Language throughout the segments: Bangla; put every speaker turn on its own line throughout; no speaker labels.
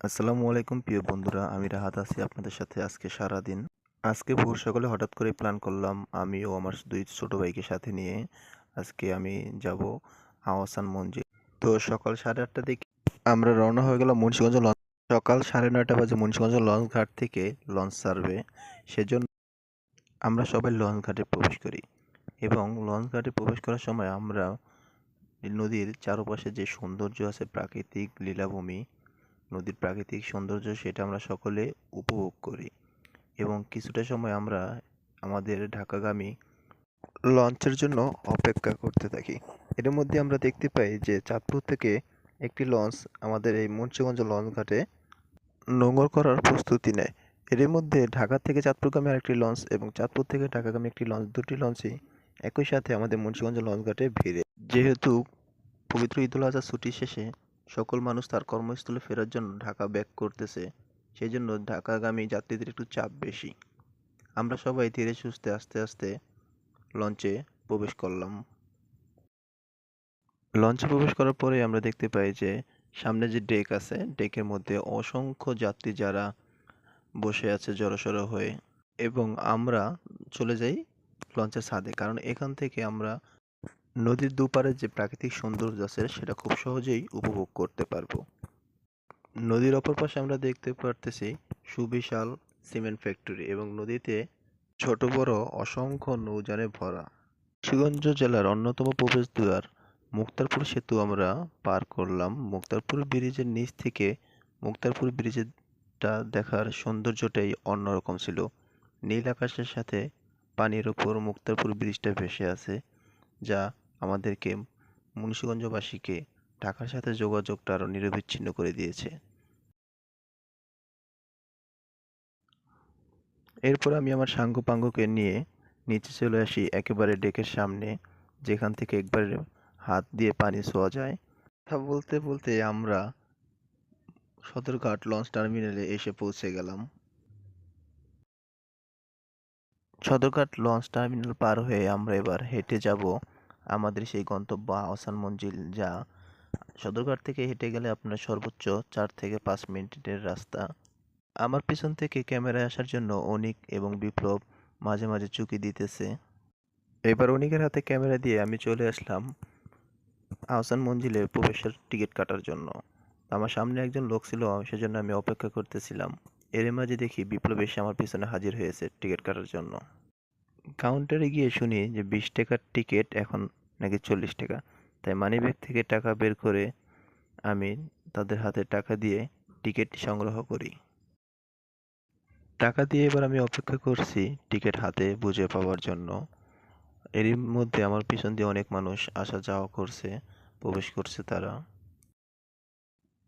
আসসালামু আলাইকুম প্রিয় বন্ধুরা, আমি রাহাত আছি আপনাদের সাথে আজকে সারাদিন। আজকে ভোর সকালে হঠাৎ করে প্ল্যান করলাম আমি ও আমার দুই ছোট ভাইকে সাথে নিয়ে আজকে আমি যাব আহসান মঞ্জিল। তো সকাল 8:30টার দিকে আমরা রওনা হয়ে গেলাম মুন্সিগঞ্জ লঞ্চ। সকাল 9:30 বাজে মুন্সিগঞ্জ লঞ্চ ঘাট থেকে লঞ্চ ছাড়বে, সেজন্য আমরা সবাই লঞ্চ ঘাটে প্রবেশ করি এবং লঞ্চ ঘাটে প্রবেশ করার সময় আমরা নদীর চারপাশে যে সৌন্দর্য আছে, প্রাকৃতিক লীলাভূমি, নদীর প্রাকৃতিক সৌন্দর্য, সেটা আমরা সকলে উপভোগ করি এবং কিছুটা সময় আমরা আমাদের ঢাকাগামী লঞ্চের জন্য অপেক্ষা করতে থাকি। এর মধ্যে আমরা দেখতে পাই যে চাঁদপুর থেকে একটি লঞ্চ আমাদের এই মুন্সিগঞ্জ লঞ্চ ঘাটে নোঙর করার প্রস্তুতি নেয়। এর মধ্যে ঢাকা থেকে চাঁদপুরগামী আরেকটি লঞ্চ এবং চাঁদপুর থেকে ঢাকাগামী একটি লঞ্চ, দুটি লঞ্চই একই সাথে আমাদের মুন্সিগঞ্জ লঞ্চ ঘাটে ভিড়ে। যেহেতু পবিত্র ঈদুল আজহার ছুটি শেষে সকল মানুষ তার কর্মস্থলে ফেরার জন্য ঢাকা ব্যাক করতেছে, সেই জন্য ঢাকাগামী যাত্রীদের একটু চাপ বেশি। আমরা সবাই ধীরে সুস্থে আস্তে আস্তে লঞ্চে প্রবেশ করলাম। লঞ্চে প্রবেশ করার পরে আমরা দেখতে পাই যে সামনে যে ডেক আছে, ডেকের মধ্যে অসংখ্য যাত্রী যারা বসে আছে জড়সড় হয়ে, এবং আমরা চলে যাই লঞ্চের ছাদে, কারণ এখান থেকে আমরা নদীর দুপারে যে প্রাকৃতিক সৌন্দর্য আছে সেটা খুব সহজেই উপভোগ করতে পারবো। নদীর অপর পাশে আমরা দেখতে পারতেছি সুবিশাল সিমেন্ট ফ্যাক্টরি এবং নদীতে ছোট বড় অসংখ্য নৌযানে ভরা। মুন্সিগঞ্জ জেলার অন্যতম প্রবেশদ্বার মুক্তারপুর সেতু আমরা পার করলাম। মুক্তারপুর ব্রিজের নিচ থেকে মুক্তারপুর ব্রিজটা দেখার সৌন্দর্যটাই অন্যরকম ছিল। নীল আকাশের সাথে পানির ওপর মুক্তারপুর ব্রিজটা ভেসে আছে, যা আমাদেরকে মুন্সিগঞ্জবাসীকে ঢাকার সাথে যোগাযোগটা আরও নিরবিচ্ছিন্ন করে দিয়েছে। এরপর আমি আমার সাঙ্গ পাঙ্গকে নিয়ে নিচে চলে আসি একেবারে ডেকের সামনে, যেখান থেকে একবারে হাত দিয়ে পানি ছোঁয়া যায়। কথা বলতে বলতে আমরা সদরঘাট লঞ্চ টার্মিনালে এসে পৌঁছে গেলাম। সদরঘাট লঞ্চ টার্মিনাল পার হয়ে আমরা এবার হেঁটে যাব আমাদের সেই গন্তব্য আহসান মঞ্জিল, যা সদরঘাট থেকে হেঁটে গেলে আপনার সর্বোচ্চ 4 থেকে 5 মিনিটের রাস্তা। আমার পিছন থেকে ক্যামেরায় আসার জন্য অনিক এবং বিপ্লব মাঝে মাঝে চুকি দিতেছে। এবার অনিকের হাতে ক্যামেরা দিয়ে আমি চলে আসলাম আহসান মঞ্জিলে প্রবেশের টিকিট কাটার জন্য। আমার সামনে একজন লোক ছিল, সেজন্য আমি অপেক্ষা করতেছিলাম। এর মাঝে দেখি বিপ্লব এসে আমার পিছনে হাজির হয়েছে টিকিট কাটার জন্য। কাউন্টারে গিয়ে শুনি যে 20 টাকার টিকিট এখন নাকি 40 টাকা। তাই মানিব্যাগ থেকে টাকা বের করে আমি তাদের হাতে টাকা দিয়ে টিকিট সংগ্রহ করি। টাকা দিয়ে এবার আমি অপেক্ষা করছি টিকিট হাতে বুঝে পাওয়ার জন্য। এরই মধ্যে আমার পিছন দিয়ে অনেক মানুষ আসা যাওয়া করছে, প্রবেশ করছে তারা।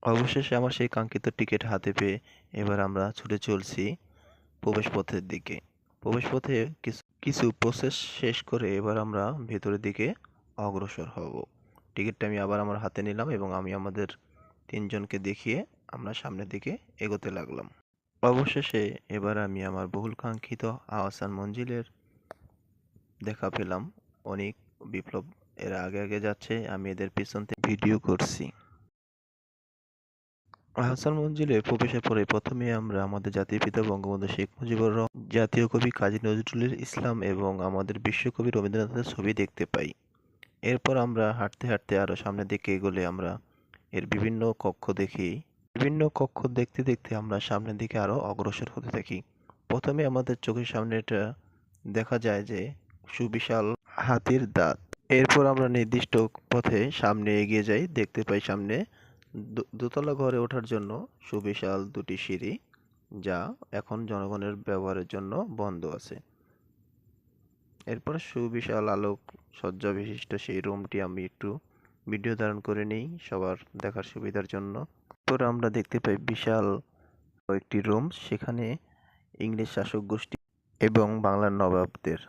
অবশেষে আমার সেই কাঙ্ক্ষিত টিকিট হাতে পেয়ে এবার আমরা ছুটে চলছি প্রবেশ পথের দিকে। প্রবেশ পথে কিছু কিছু প্রসেস শেষ করে এবার আমরা ভেতরের দিকে অগ্রসর হব। টিকিটটা আমি আবার আমার হাতে নিলাম এবং আমি আমাদের 3জনকে দেখিয়ে আমরা সামনের দিকে এগোতে লাগলাম। অবশেষে এবার আমি আমার বহুল কাঙ্ক্ষিত আহসান মঞ্জিলের দেখা পেলাম। অনেক বিপ্লব এরা আগে আগে যাচ্ছে, আমি এদের পিছন থেকে ভিডিও করছি। আহসান মঞ্জিলে প্রবেশের পরে প্রথমে আমরা আমাদের জাতির পিতা বঙ্গবন্ধু শেখ মুজিবুর রহমান, জাতীয় কবি কাজী নজরুল ইসলাম এবং আমাদের বিশ্বকবি রবীন্দ্রনাথের ছবি দেখতে পাই। এরপর আমরা হাঁটতে হাঁটতে আরো সামনের দিকে এগোলে আমরা এর বিভিন্ন কক্ষ দেখি। বিভিন্ন কক্ষ দেখতে দেখতে আমরা সামনের দিকে আরো অগ্রসর হতে থাকি। প্রথমে আমাদের চোখের সামনে এটা দেখা যায় যে সুবিশাল হাতির দাঁত। এরপর আমরা নির্দিষ্ট পথে সামনে এগিয়ে যাই, দেখতে পাই সামনে দোতলা ঘরে ওঠার জন্য সুবিশাল দুটি সিঁড়ি, যা এখন জনগণের ব্যবহারের জন্য বন্ধ আছে। এরপর সুবিশাল আলোক সজ্জা বিশিষ্ট সেই রুমটি আমি একটু ভিডিও ধারণ করে নিই সবার দেখার সুবিধার জন্য। এরপর আমরা দেখতে পাই বিশাল একটি রুম, সেখানে ইংরেজ শাসক গোষ্ঠী এবং বাংলার নবাবদের।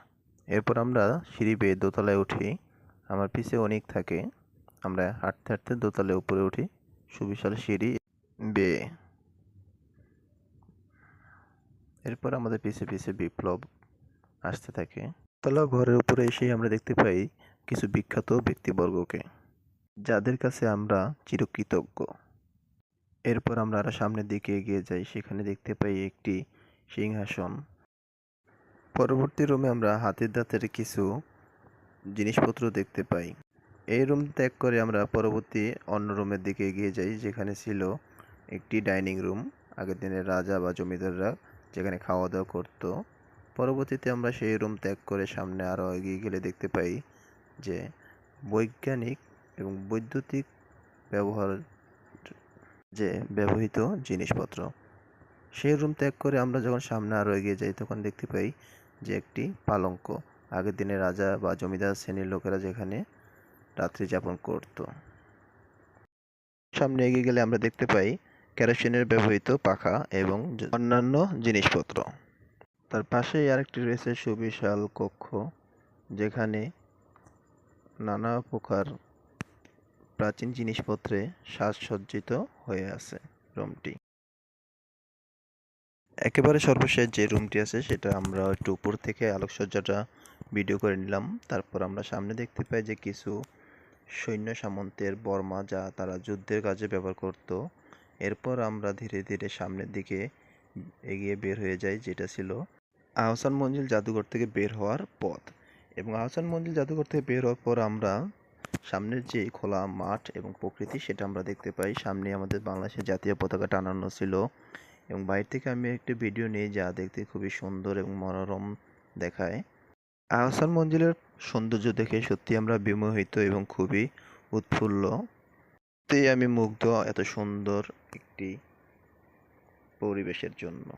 এরপর আমরা সিঁড়ি বেয়ে দোতলায় উঠি, আমার পিছে অনেক থাকে। আমরা হাঁটতে হাঁটতে দোতলায় উপরে উঠি সুবিশাল সিঁড়ি বেয়ে। এরপর আমাদের পিছে পিছে বিপ্লব আসতে থাকে। দোতলা ঘরের উপরে এসেই আমরা দেখতে পাই কিছু বিখ্যাত ব্যক্তিবর্গকে, যাদের কাছে আমরা চিরকৃতজ্ঞ। এরপর আমরা আরো সামনের দিকে এগিয়ে যাই, সেখানে দেখতে পাই একটি সিংহাসন। পরবর্তী রুমে আমরা হাতির দাঁতের কিছু জিনিসপত্র দেখতে পাই। এই রুম ত্যাগ করে আমরা পরবর্তী অন্য রুমের দিকে এগিয়ে যাই, যেখানে ছিল একটি ডাইনিং রুম। আগের দিনের রাজা বা জমিদাররা যেখানে খাওয়া দাওয়া করত। পরবর্তীতে আমরা সেই রুম ত্যাগ করে সামনে আরও এগিয়ে গেলে দেখতে পাই যে বৈজ্ঞানিক এবং বৈদ্যুতিক ব্যবহার যে ব্যবহৃত জিনিসপত্র। সেই রুম ত্যাগ করে আমরা যখন সামনে আরও এগিয়ে যাই, তখন দেখতে পাই যে একটি পালঙ্ক। আগের দিনে রাজা বা জমিদার শ্রেণীর লোকেরা যেখানে রাত্রি যাপন করত। সামনে এগিয়ে গেলে আমরা দেখতে পাই কেরোসিনের ব্যবহৃত পাখা এবং অন্যান্য জিনিসপত্র। তার পাশেই আরেকটি রয়েছে সুবিশাল কক্ষ, যেখানে নানা প্রকার প্রাচীন জিনিসপত্রে সাজসজ্জিত হয়ে আছে রুমটি। একেবারে সর্বশেষ যে রুমটি আছে সেটা আমরা একটু উপর থেকে আলোকসজ্জাটা ভিডিও করে নিলাম। তারপর আমরা সামনে দেখতে পাই যে কিছু সৈন্য সামন্তের বর্মা, যা তারা যুদ্ধের কাজে ব্যবহার করত। এরপর আমরা ধীরে ধীরে সামনের দিকে এগিয়ে বের হয়ে যাই, যেটা ছিল আহসান মঞ্জিল জাদুঘর থেকে বের হওয়ার পথ। এবং আহসান মঞ্জিল জাদুঘর থেকে বের হওয়ার পর আমরা সামনের যে খোলা মাঠ এবং প্রকৃতি, সেটা আমরা দেখতে পাই। সামনে আমাদের বাংলাদেশের জাতীয় পতাকা টানানো ছিল এবং বাইরে থেকে আমি একটি ভিডিও নিই, যা দেখতে খুবই সুন্দর এবং মনোরম দেখায়। আহসান মঞ্জিলের সৌন্দর্য দেখে সত্যি আমরা বিমোহিত এবং খুবই উৎফুল্ল। তাই আমি মুগ্ধ এত সুন্দর একটি পরিবেশের জন্য।